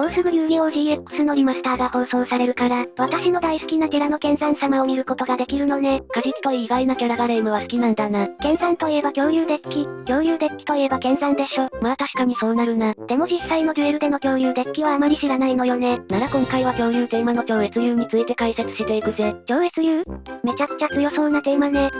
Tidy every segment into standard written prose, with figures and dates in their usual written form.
もうすぐ遊戯王 GX のリマスターが放送されるから、私の大好きなティラノ剣山様を見ることができるのね。カジキといい意外なキャラがレイムは好きなんだな。剣山といえば恐竜デッキ。恐竜デッキといえば剣山でしょ。まあ確かにそうなるな。でも実際のデュエルでの恐竜デッキはあまり知らないのよね。なら今回は恐竜テーマの超越竜について解説していくぜ。超越竜？めちゃくちゃ強そうなテーマね。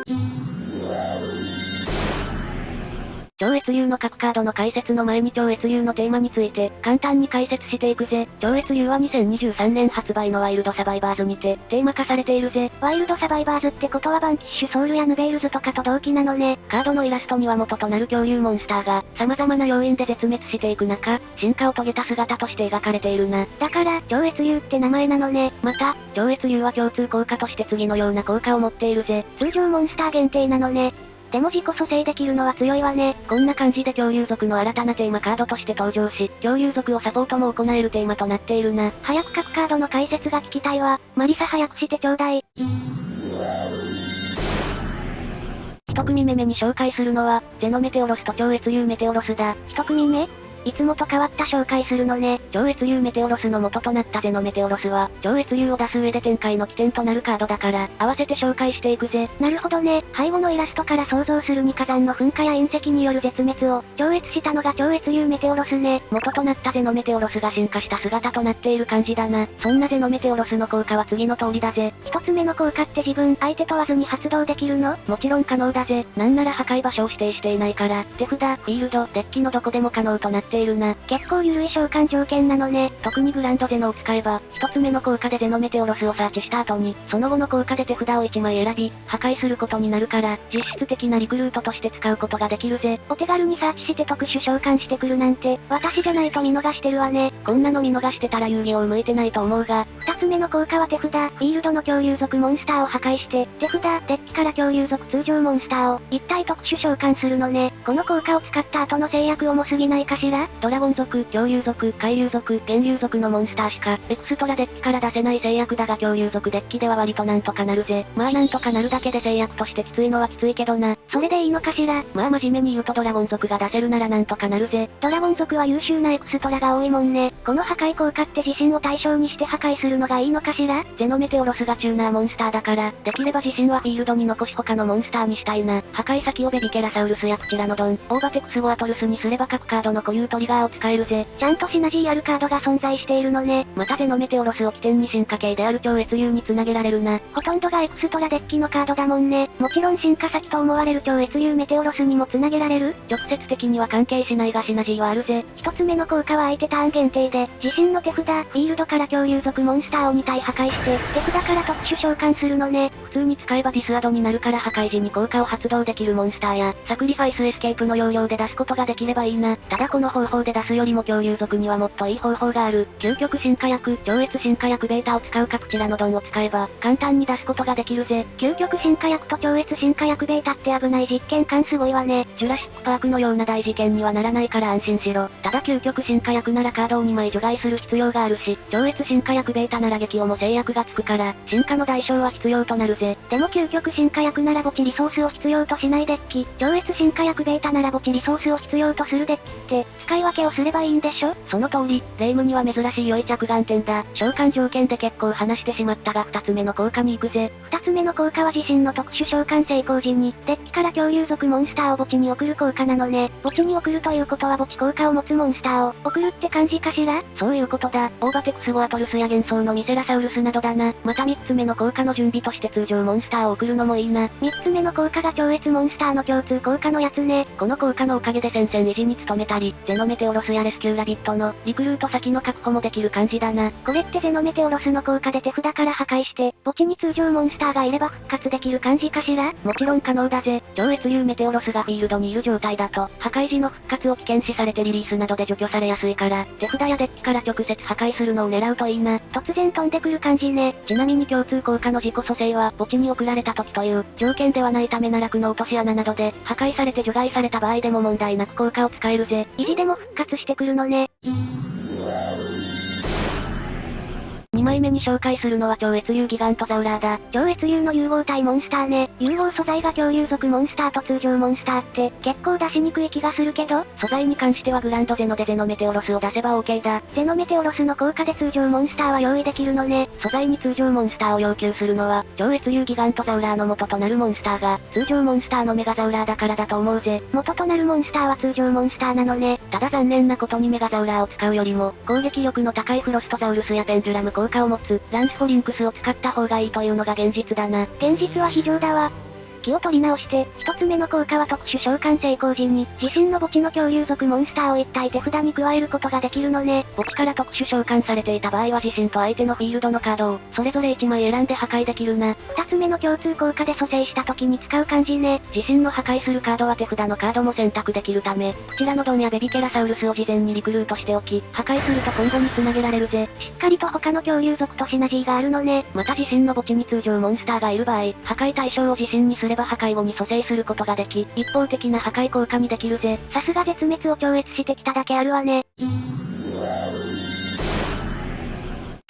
超越竜の各カードの解説の前に超越竜のテーマについて簡単に解説していくぜ。超越竜は2023年発売のワイルドサバイバーズにてテーマ化されているぜ。ワイルドサバイバーズってことはバンキッシュソウルやヌベイルズとかと同期なのね。カードのイラストには元となる恐竜モンスターが様々な要因で絶滅していく中、進化を遂げた姿として描かれているな。だから、超越竜って名前なのね。また、超越竜は共通効果として次のような効果を持っているぜ。通常モンスター限定なのね。でも自己蘇生できるのは強いわね。こんな感じで恐竜族の新たなテーマカードとして登場し、恐竜族をサポートも行えるテーマとなっているな。早く各カードの解説が聞きたいわ。マリサ早くしてちょうだい。一組目に紹介するのは、ゼノメテオロスと超越竜メテオロスだ。一組目？いつもと変わった紹介するのね。超越竜メテオロスの元となったゼノメテオロスは、超越竜を出す上で展開の起点となるカードだから、合わせて紹介していくぜ。なるほどね。背後のイラストから想像するに火山の噴火や隕石による絶滅を、超越したのが超越竜メテオロスね。元となったゼノメテオロスが進化した姿となっている感じだな。そんなゼノメテオロスの効果は次の通りだぜ。一つ目の効果って自分、相手問わずに発動できるの？もちろん可能だぜ。なんなら破壊場所を指定していないから、手札、フィールド、デッキのどこでも可能となっているな。結構緩い召喚条件なのね。特にグランドゼノを使えば、一つ目の効果でゼノメテオロスをサーチした後に、その後の効果で手札を1枚選び、破壊することになるから、実質的なリクルートとして使うことができるぜ。お手軽にサーチして特殊召喚してくるなんて、私じゃないと見逃してるわね。こんなの見逃してたら遊戯王向いてないと思うが、二つ目の効果は手札、フィールドの恐竜族モンスターを破壊して、手札、デッキから恐竜族通常モンスターを、一体特殊召喚するのね。この効果を使った後の制約重すぎないかしら？ドラゴン族、恐竜族、海竜族、源竜族のモンスターしか、エクストラデッキから出せない制約だが恐竜族デッキでは割となんとかなるぜ。まあなんとかなるだけで制約としてきついのはきついけどな。それでいいのかしら？まあ真面目に言うとドラゴン族が出せるならなんとかなるぜ。ドラゴン族は優秀なエクストラが多いもんね。この破壊効果って自身を対象にして破壊するのがいいのかしら？ゼノメテオロスがチューナーモンスターだから、できれば自身はフィールドに残し他のモンスターにしたいな。破壊先をベビケラサウルスやプチラノドン、オーバテクスゴアトルスにすれば各カードの固有トリガーを使えるぜ。ちゃんとシナジーあるカードが存在しているのね。またゼノメテオロスを起点に進化系である超越竜に繋げられるな。ほとんどがエクストラデッキのカードだもんね。もちろん進化先と思われる超越竜メテオロスにも繋げられる？直接的には関係しないがシナジーはあるぜ。一つ目の効果は相手ターン限定で、自身の手札、フィールドから恐竜族モンスターを2体破壊して、手札から特殊召喚するのね。普通に使えばディスアドになるから破壊時に効果を発動できるモンスターや、サクリファイスエスケープの要領で出すことができればいいな。ただこの方法で出すよりも恐竜族にはもっといい方法がある。究極進化薬、超越進化薬ベータを使うかプチラノドンを使えば、簡単に出すことができるぜ。究極進化薬と超越進化薬ベータって危ない実験感すごいわね。ジュラシックパークのような大事件にはならないから安心しろ。ただ究極進化薬ならカードを2枚除外する必要があるし、超越進化薬ベータなら激をも制約がつくから、進化の代償は必要となるぜ。でも究極進化薬なら墓地リソースを必要としないデッキ、超越進化薬ベータなら墓地リソースを必要とするデッキって、使い分けをすればいいんでしょ？その通り、レイムには珍しい良い着眼点だ。召喚条件で結構話してしまったが2つ目の効果に行くぜ。2つ目の効果は自身の特殊召喚成功時に、デッキから恐竜族モンスターを墓地に送る効果なのね。墓地に送るということは墓地効果を持つモンスターを送るって感じかしら？そういうことだ。オーバテクスゴアトルスや幻想のミセラサウルスなどだな。また3つ目の効果の準備として通常モンスターを送るのもいいな。3つ目の効果が超越モンスターの共通効果のやつね。この効果のおかげで戦線維持に努めたり、ゼノメテオロスやレスキューラビットのリクルート先の確保もできる感じだな。これってゼノメテオロスの効果で手札から破壊して、墓地に通常モンスターがいれば復活できる感じかしら？もちろん可能だぜ。超越竜メテオロスがフィールドにいる状態だと、破壊時の復活を危険視されてリリースなどで除去されやすいから、手札やデッキから直接破壊するのを狙うといいな。突然飛んでくる感じね。ちなみに共通効果の自己蘇生は墓地に送られた時という条件ではないため奈落の落とし穴などで破壊されて除外された場合でも問題なく効果を使えるぜ。維持でも復活してくるのね。2枚目に紹介するのは超越竜ギガントザウラーだ。超越竜の融合体モンスターね。融合素材が恐竜族モンスターと通常モンスターって結構出しにくい気がするけど、素材に関してはグランドゼノでゼノメテオロスを出せば OK だ。ゼノメテオロスの効果で通常モンスターは用意できるのね。素材に通常モンスターを要求するのは、超越竜ギガントザウラーの元となるモンスターが、通常モンスターのメガザウラーだからだと思うぜ。元となるモンスターは通常モンスターなのね。ただ残念なことにメガザウラーを使うよりも、攻撃力の高いフロストザウルスやペンジュラム効果を持つ、ランスフォリンクスを使った方がいいというのが現実だな。現実は非常だわ。気を取り直して、一つ目の効果は特殊召喚成功時に、自身の墓地の恐竜族モンスターを一体手札に加えることができるのね。墓地から特殊召喚されていた場合は自身と相手のフィールドのカードを、それぞれ1枚選んで破壊できるな。二つ目の共通効果で蘇生した時に使う感じね。自身の破壊するカードは手札のカードも選択できるため、こちらのドンやベビケラサウルスを事前にリクルートしておき、破壊すると今後に繋げられるぜ。しっかりと他の恐竜族とシナジーがあるのね。また自身の墓地に通常モンスターがいる場合、破壊対象を自身にすれば破壊後に蘇生することができ、一方的な破壊効果にできるぜ。さすが絶滅を超越してきただけあるわね。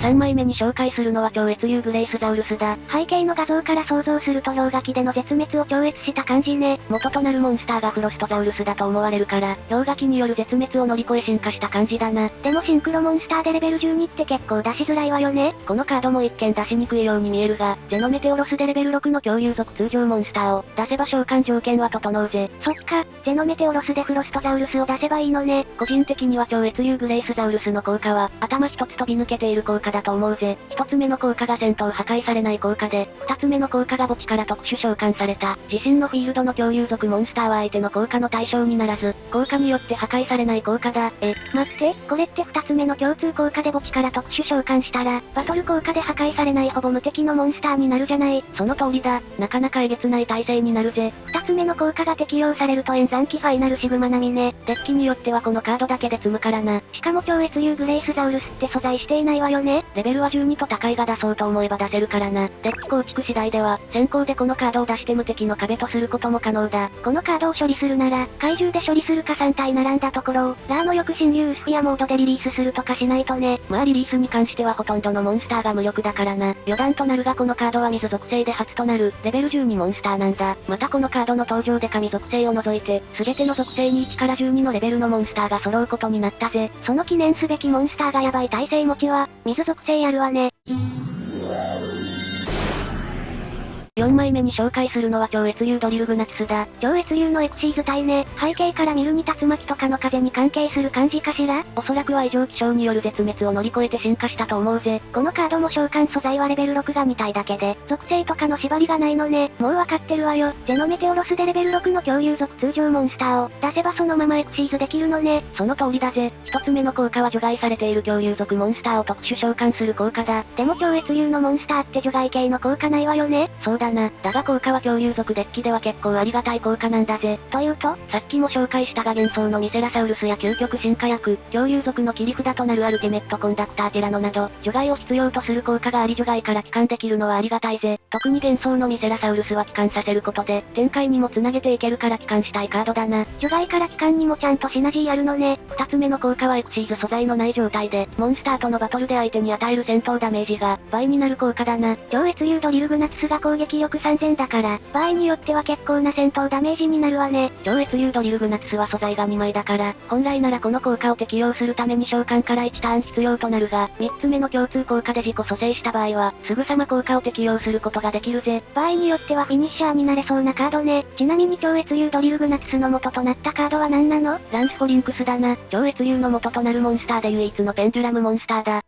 3枚目に紹介するのは超越竜ブレイスザウルスだ。背景の画像から想像すると氷河期での絶滅を超越した感じね。元となるモンスターがフロストザウルスだと思われるから、氷河期による絶滅を乗り越え進化した感じだな。でもシンクロモンスターでレベル12って結構出しづらいわよね。このカードも一見出しにくいように見えるが、ゼノメテオロスでレベル6の恐竜族通常モンスターを出せば召喚条件は整うぜ。そっか、ゼノメテオロスでフロストザウルスを出せばいいのね。個人的には超越竜グレイスザウルスの効果は、頭一つ飛び抜けている効果だと思うぜ。一つ目の効果が戦闘破壊されない効果で、二つ目の効果が墓地から特殊召喚された。自身のフィールドの恐竜族モンスターは相手の効果の対象にならず、効果によって破壊されない効果だ。待って、これって二つ目の共通効果で墓地から特殊召喚したら、バトル効果で破壊されないほぼ無敵のモンスターになるじゃない。その通りだ。なかなかえげつない耐性になるぜ。二つ目の効果が適用されると演算機ファイナルシグマ並みね。デッキによってはこのカードだけで積むからな。しかも超越竜グレイスザウルスって素材していないわよね。レベルは12と高いが出そうと思えば出せるからな。デッキ構築次第では、先行でこのカードを出して無敵の壁とすることも可能だ。このカードを処理するなら、怪獣で処理するか3体並んだところを、ラーの翼神竜ウスフィアモードでリリースするとかしないとね。まあリリースに関してはほとんどのモンスターが無力だからな。余談となるがこのカードは水属性で初となる、レベル12モンスターなんだ。またこのカードの登場で神属性を除いて、すべての属性に1から12のレベルのモンスターが揃うことになったぜ。その記念すべきモンスターがヤバい耐性持ちは、水属性やるわね。4枚目に紹介するのは超越竜ドリルグナティスだ。超越竜のエクシーズ体ね。背景から見るに竜巻とかの風に関係する感じかしら？おそらくは異常気象による絶滅を乗り越えて進化したと思うぜ。このカードも召喚素材はレベル6が2体だけで、属性とかの縛りがないのね。もうわかってるわよ。ゼノメテオロスでレベル6の恐竜族通常モンスターを出せばそのままエクシーズできるのね。その通りだぜ。一つ目の効果は除外されている恐竜族モンスターを特殊召喚する効果だ。でも超越竜のモンスターって除外系の効果ないわよね。そうだな。だが効果は恐竜族デッキでは結構ありがたい効果なんだぜ。というと、さっきも紹介したが幻想のミセラサウルスや究極進化薬、恐竜族の切り札となるアルティメットコンダクターティラノなど、除外を必要とする効果があり除外から帰還できるのはありがたいぜ。特に幻想のミセラサウルスは帰還させることで、展開にも繋げていけるから帰還したいカードだな。除外から帰還にもちゃんとシナジーあるのね。二つ目の効果はエクシーズ素材のない状態で、モンスターとのバトルで相手に与える戦闘ダメージが倍になる効果だな。超越竜ドリルグナティスが攻撃力3000だから、場合によっては結構な戦闘ダメージになるわね。超越竜ドリルグナティスは素材が2枚だから、本来ならこの効果を適用するために召喚から1ターン必要となるが、3つ目の共通効果で自己蘇生した場合は、すぐさま効果を適用することができるぜ。場合によってはフィニッシャーになれそうなカードね。ちなみに超越竜ドリルグナティスの元となったカードは何なの？ランスフォリンクスだな。超越竜の元となるモンスターで唯一のペンデュラムモンスターだ。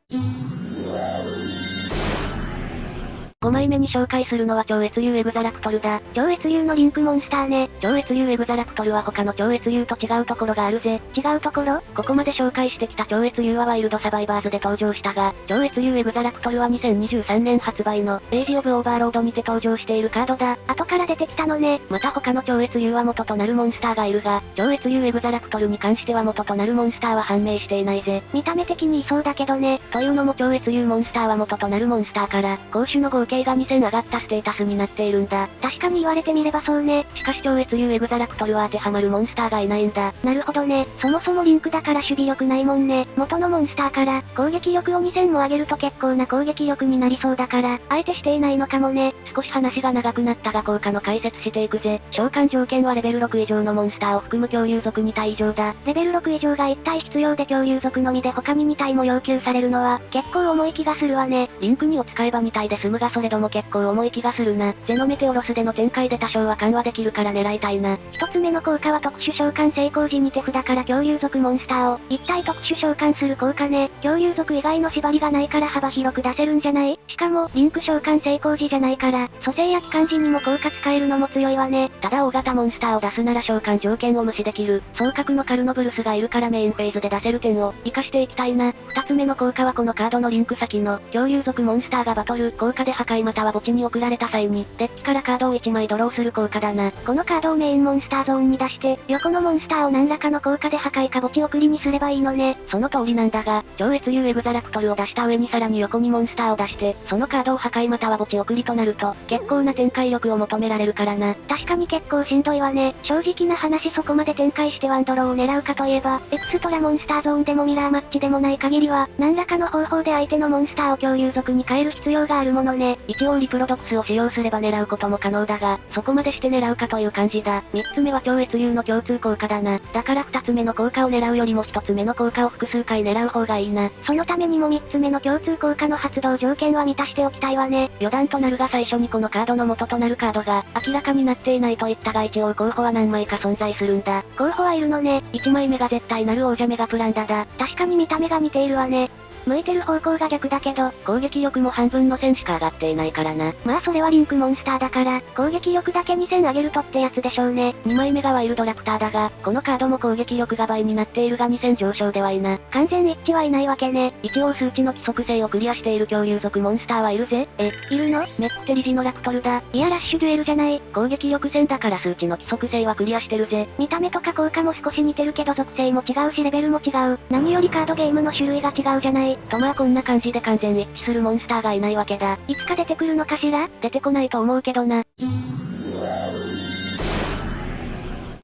5枚目に紹介するのは超越竜エグザラクトルだ。超越竜のリンクモンスターね。超越竜エグザラクトルは他の超越竜と違うところがあるぜ。違うところ？ここまで紹介してきた超越竜はワイルドサバイバーズで登場したが、超越竜エグザラクトルは2023年発売のエイジオブオーバーロードにて登場しているカードだ。後から出てきたのね。また他の超越竜は元となるモンスターがいるが、超越竜エグザラクトルに関しては元となるモンスターは判明していないぜ。見た目的にいそうだけどね。というのも超越竜モンスターは元となるモンスターから、攻守の合計 K が2000上がったステータスになっているんだ。確かに言われてみればそうね。しかし超越竜エグザラクトルは当てはまるモンスターがいないんだ。なるほどね。そもそもリンクだから守備力ないもんね。元のモンスターから攻撃力を2000も上げると結構な攻撃力になりそうだから、あえてしていないのかもね。少し話が長くなったが効果の解説していくぜ。召喚条件はレベル6以上のモンスターを含む恐竜族2体以上だ。レベル6以上が1体必要で恐竜族のみで他に2体も要求されるのは、結構重い気がするわね。リンク2を使えば2体で済むがそれども結構重い気がするな。ゼノメテオロスでの展開で多少は緩和できるから狙いたいな。一つ目の効果は特殊召喚成功時に手札から恐竜族モンスターを1体特殊召喚する効果ね。恐竜族以外の縛りがないから幅広く出せるんじゃない？しかも、リンク召喚成功時じゃないから、蘇生や期間時にも効果使えるのも強いわね。ただ大型モンスターを出すなら召喚条件を無視できる。双角のカルノブルスがいるからメインフェーズで出せる点を活かしていきたいな。二つ目の効果はこのカードのリンク先の恐竜族モンスターがバトル効果で破壊または墓地に送られた際に、デッキからカードを1枚ドローする効果だな。このカードをメインモンスターゾーンに出して、横のモンスターを何らかの効果で破壊か墓地送りにすればいいのね。その通りなんだが、超越竜エグザラクトルを出した上にさらに横にモンスターを出して、そのカードを破壊または墓地送りとなると、結構な展開力を求められるからな。確かに結構しんどいわね。正直な話そこまで展開してワンドローを狙うかといえば、エクストラモンスターゾーンでもミラーマッチでもない限りは、何らかの方法で相手のモンスターを恐竜族に変える必要があるものね。一応リプロドクスを使用すれば狙うことも可能だが、そこまでして狙うかという感じだ。三つ目は超越竜の共通効果だな。だから二つ目の効果を狙うよりも一つ目の効果を複数回狙う方がいいな。そのためにも三つ目の共通効果の発動条件は満たしておきたいわね。余談となるが最初にこのカードの元となるカードが、明らかになっていないといったが一応候補は何枚か存在するんだ。候補はいるのね。1枚目が絶対なる王者メガプランダだ。確かに見た目が似ているわね。向いてる方向が逆だけど、攻撃力も半分の1000しか上がっていないからな。まあそれはリンクモンスターだから、攻撃力だけ2000上げるとってやつでしょうね。2枚目がワイルドラプターだが、このカードも攻撃力が倍になっているが2000上昇ではいな。完全一致はいないわけね。一応数値の規則性をクリアしている恐竜族モンスターはいるぜ。いるの？メックテリジノラクトルだ。いやラッシュデュエルじゃない。攻撃力1000だから数値の規則性はクリアしてるぜ。見た目とか効果も少し似てるけど属性も違うしレベルも違う。何よりカードゲームの種類が違うじゃない。とまあこんな感じで完全一致するモンスターがいないわけだ。いつか出てくるのかしら？出てこないと思うけどな。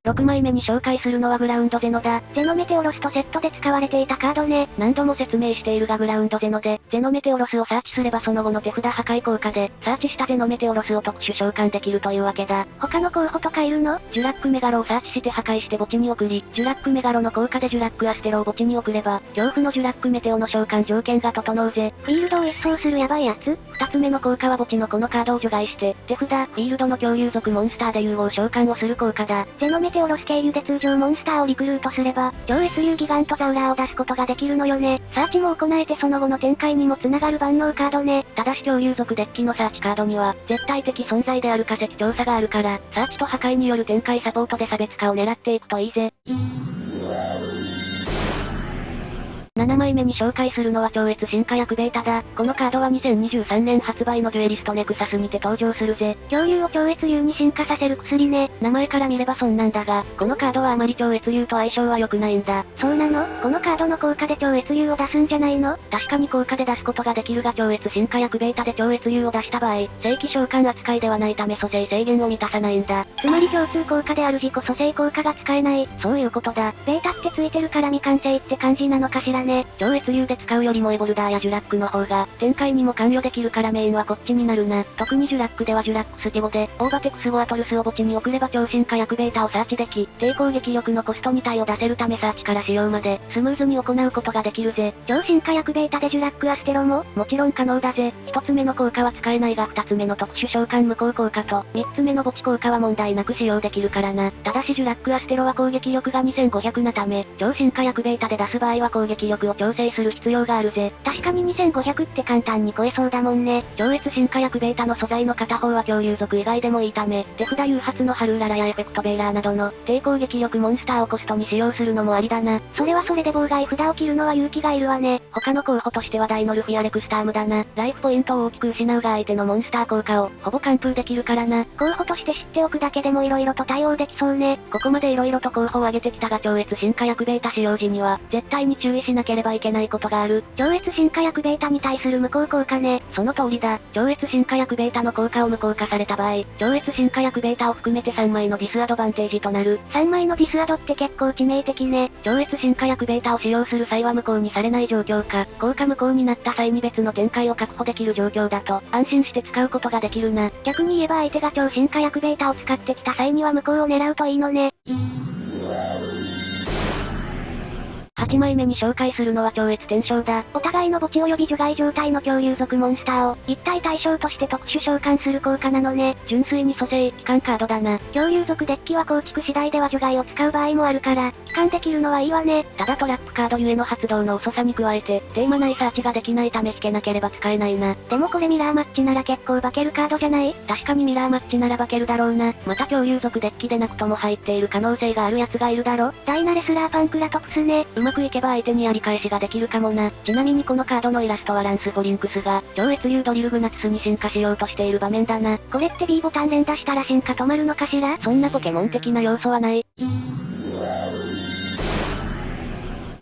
6枚目に紹介するのはグラウンドゼノだ。ゼノメテオロスとセットで使われていたカードね。何度も説明しているがグラウンドゼノで、ゼノメテオロスをサーチすればその後の手札破壊効果で、サーチしたゼノメテオロスを特殊召喚できるというわけだ。他の候補とかいるの？ジュラックメガロをサーチして破壊して墓地に送り、ジュラックメガロの効果でジュラックアステロを墓地に送れば、恐怖のジュラックメテオの召喚条件が整うぜ。フィールドを一掃するヤバいやつ？二つ目の効果は墓地のこのカードを除外して、手札、フィールドの恐竜族モンスターで融合召喚をする効果だ。ゼノメテオロス経由で通常モンスターをリクルートすれば、超越竜ギガントザウラーを出すことができるのよね。サーチも行えてその後の展開にも繋がる万能カードね。ただし恐竜族デッキのサーチカードには、絶対的存在である化石調査があるから、サーチと破壊による展開サポートで差別化を狙っていくといいぜ。7枚目に紹介するのは超越進化薬ベータだ。このカードは2023年発売のデュエリストネクサスにて登場するぜ。恐竜を超越竜に進化させる薬ね。名前から見ればそんなんだが、このカードはあまり超越竜と相性は良くないんだ。そうなの？このカードの効果で超越竜を出すんじゃないの？確かに効果で出すことができるが超越進化薬ベータで超越竜を出した場合、正規召喚扱いではないため蘇生制限を満たさないんだ。つまり共通効果である自己蘇生効果が使えない。そういうことだ。ベータってついてるから未完成って感じなのかしらね。超越竜で使うよりもエボルダーやジュラックの方が、展開にも関与できるからメインはこっちになるな。特にジュラックではジュラックスティボで、オーバテクスゴアトルスを墓地に送れば超進化薬ベータをサーチでき、低攻撃力のコスト2体を出せるためサーチから使用まで、スムーズに行うことができるぜ。超進化薬ベータでジュラックアステロも？もちろん可能だぜ。一つ目の効果は使えないが二つ目の特殊召喚無効効果と、三つ目の墓地効果は問題なく使用できるからな。ただしジュラックアステロは攻撃力が2500なため、超進化薬ベータで出す場合は攻撃力を調整する必要があるぜ。確かに2500って簡単に超えそうだもんね。超越進化薬ベータの素材の片方は恐竜族以外でもいいため、手札誘発のハルーララやエフェクトベーラーなどの低攻撃力モンスターをコストに使用するのもありだな。それはそれで妨害札を切るのは勇気がいるわね。他の候補としてはダイノルフやレクスタームだな。ライフポイントを大きく失うが相手のモンスター効果をほぼ完封できるからな。候補として知っておくだけでも色々と対応できそうね。ここまで色々と候補を挙げてきたが超越進化薬ベータ使用時には、絶対に注意しなけければいけないことがある。超越進化薬ベータに対する無効効果ね。その通りだ。超越進化薬ベータの効果を無効化された場合、超越進化薬ベータを含めて3枚のビスアドバンテージとなる。3枚のビスアドって結構致命的ね。超越進化薬ベータを使用する際は無効にされない状況か、効果無効になった際に別の展開を確保できる状況だと、安心して使うことができるな。逆に言えば相手が超進化薬ベータを使ってきた際には無効を狙うといいのね。8枚目に紹介するのは超越転生だ。お互いの墓地及び除外状態の恐竜族モンスターを、一体対象として特殊召喚する効果なのね。純粋に蘇生、帰還カードだな。恐竜族デッキは構築次第では除外を使う場合もあるから、帰還できるのはいいわね。ただトラップカードゆえの発動の遅さに加えて、テーマ内サーチができないため引けなければ使えないな。でもこれミラーマッチなら結構化けるカードじゃない？確かにミラーマッチなら化けるだろうな。また恐竜族デッキでなくとも入っている可能性がある奴がいるだろ。ダイナレスラーパンクラトプスね。うまくいけば相手にやり返しができるかもな。ちなみにこのカードのイラストはランス・フォリンクスが、超越流ドリルグナツスに進化しようとしている場面だな。これって B ボタン連打したら進化止まるのかしら？そんなポケモン的な要素はない。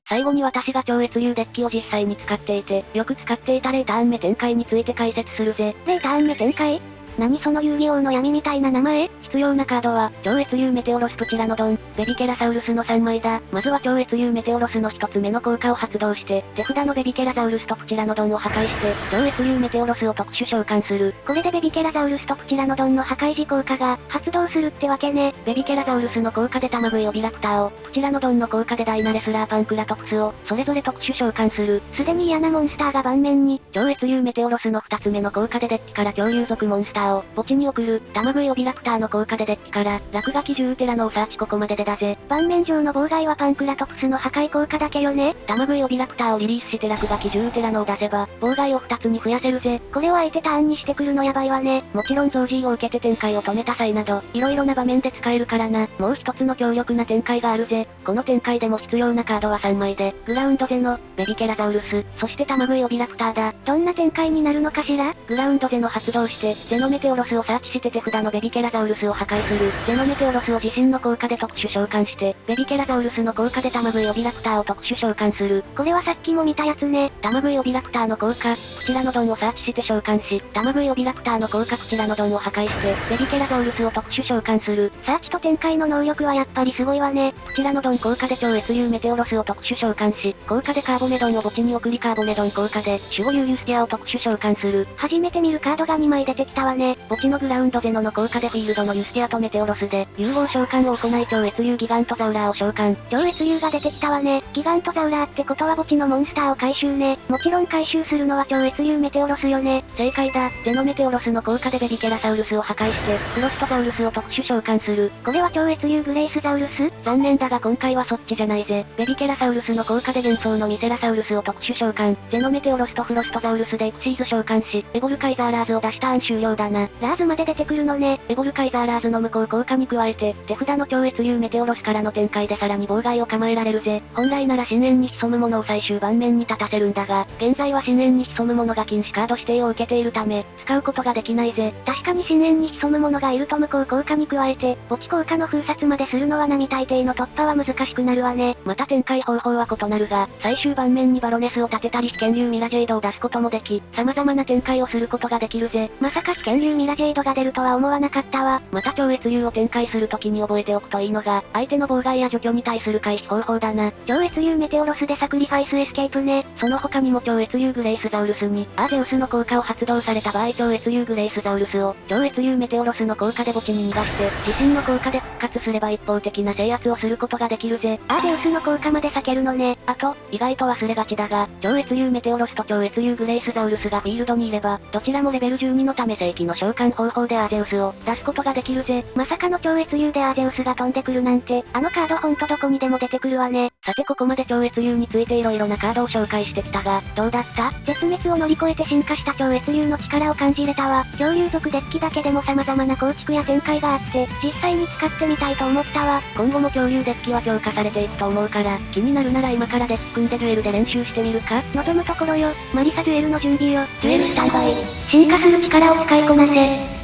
最後に私が超越流デッキを実際に使っていて、よく使っていた0ターン目展開について解説するぜ。0ターン目展開？何その遊戯王の闇みたいな名前？必要なカードは、超越流メテオロスプチラノドン、ベビケラサウルスの3枚だ。まずは超越流メテオロスの1つ目の効果を発動して、手札のベビケラザウルスとプチラノドンを破壊して、超越流メテオロスを特殊召喚する。これでベビケラザウルスとプチラノドンの破壊時効果が発動するってわけね。ベビケラザウルスの効果でタマグイオビラプターを、プチラノドンの効果でダイナレスラーパンクラトプスを、それぞれ特殊召喚する。すでに嫌なモンスターが盤面に。超越流メテオロスの2つ目の効果でデッキから恐竜族モンスターを、墓地に送る。タマグイオビラプターの効果でデッキから、落書き10テラのサーチここまででだぜ。盤面上の妨害はパンクラトプスの破壊効果だけよね。タマグイオビラプターをリリースして落書き10テラのを出せば、妨害を2つに増やせるぜ。これを相手ターンにしてくるのやばいわね。もちろん増 G を受けて展開を止めた際など、色々な場面で使えるからな。もう一つの強力な展開があるぜ。この展開でも必要なカードは3枚で、グラウンドゼノ、ベビケラザウルス、そしてタマグイオビラプターだ。どんな展開になるのかしら？グラウンドゼノ発動して、ゼノメテオロスをサーチして手札のベビケラザウルスを破壊する。ゼノメテオロスを自身の効果で特殊召喚して、ベビケラザウルスの効果でタマグイオビラプターを特殊召喚する。これはさっきも見たやつね。タマグイオビラプターの効果、プチラノドンをサーチして召喚し、タマグイオビラプターの効果プチラノドンを破壊して、ベビケラザウルスを特殊召喚する。サーチと展開の能力はやっぱりすごいわね。プチラノドン効果で超越流メテオロスを特殊召喚し、効果でカーボメドンを墓地に送りカーボメドン効果で、守護竜ユスティアを特殊召喚する。初めて見るカードが2枚出てきたわね。墓地のグラウンドゼノの効果でフィールドのユスティアとメテオロスで、融合召喚を行い超越流ギガントザウラーを召喚。超越流が出てきたわね。ギガントザウラーってことは墓地のモンスターを回収ね。もちろん回収するのは超越流メテオロスよね。正解だ。ゼノメテオロスの効果でベビケラサウルスを破壊して、クロストザウルスを特殊召喚する。これは超越流グレイスザウルス？残念だが今回はそっちじゃないぜ。ベビケラサウルスの効果で幻想のミセラサウルスを特殊召喚。ゼノメテオロスとフロストザウルスでエクシーズ召喚し、エボルカイザーラーズを出した案終了だな。ラーズまで出てくるのね。エボルカイザーラーズの無効効果に加えて、手札の超越流メテオロスからの展開でさらに妨害を構えられるぜ。本来なら深淵に潜むものを最終盤面に立たせるんだが、現在は深淵に潜むものが禁止カード指定を受けているため、使うことができないぜ。確かに深淵に潜むものがいると無効効果に加えて、墓地効果の封殺までするのは並大抵の突破は難しくなるわね。また展開方法は異なるが、最終盤面にバロネスを立てたり被験流ミラジェイドを出すこともでき、様々な展開をすることができるぜ。まさか被験流ミラジェイドが出るとは思わなかったわ。また超越流を展開するときに覚えておくといいのが、相手の妨害や除去に対する回避方法だな。超越流メテオロスでサクリファイスエスケープね。その他にも超越流グレイスザウルスに、アーゼウスの効果を発動された場合超越流グレイスザウルスを、超越流メテオロスの効果で墓地に逃がして、自身の効果で復活すれば一方的な制圧をすることができるぜ。アーゼウスの効果まで避けるのね。あと、意外と忘れがちだが、超越流メテオロスと超越流グレイスザウルスがフィールドにいれば、どちらもレベル12のため正規の召喚方法でアーゼウスを出すことができるぜ。まさかの超越流でアーゼウスが飛んでくるなんて、あのカードほんとどこにでも出てくるわね。さてここまで超越流について色々なカードを紹介してきたが、どうだった？絶滅を乗り越えて進化した超越流の力を感じれたわ。恐竜族デッキだけでも様々な構築や展開があって、実際に使ってみたいと思ったわ。今後も恐竜デッキは強化されていくと思うから、気になるなら今からデッキ組んでデュエルで練習してみるか？望むところよ。マリサデュエルの準備よ。デュエルスタンバイ。進化する力を使いこなせ。